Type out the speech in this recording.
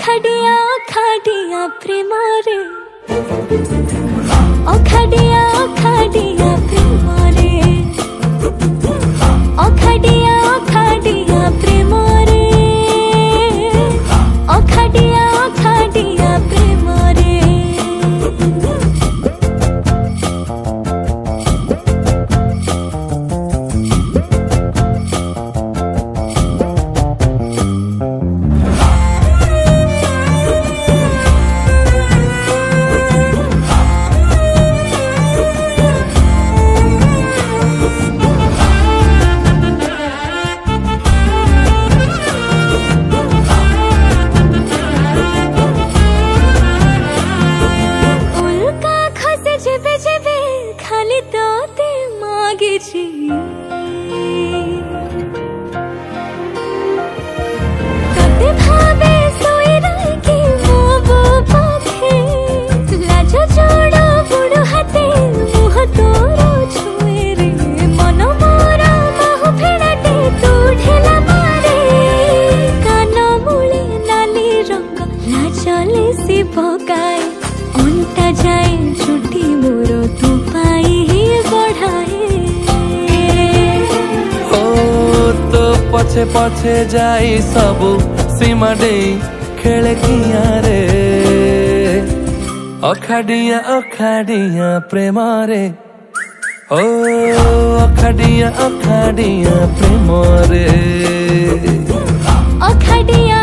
अखाडिया अखाडिया प्रेम रे अखाडिया अखाडिया प्रेम रे अखाडिया अखाडिया प्रेम रे अखाडिया अखाडिया प्रेम रे तते भावे सोई रही मो बो पाखे लाज जोड़ बुड़ हाथे मुह तोर छुए रे मन मोरा बाहु फेड़ाटे तू ढेला मारे कान मूले नाली रंग लाजले से भगाए अंटा जाए छुट्टी मोर तू पाई बढ़ाए पछे पछे जाई सबु सीमा दे खेले किया रे अखाडिया अखाडिया प्रेम रे ओ अखाडिया अखाडिया प्रेम रे अखाडिया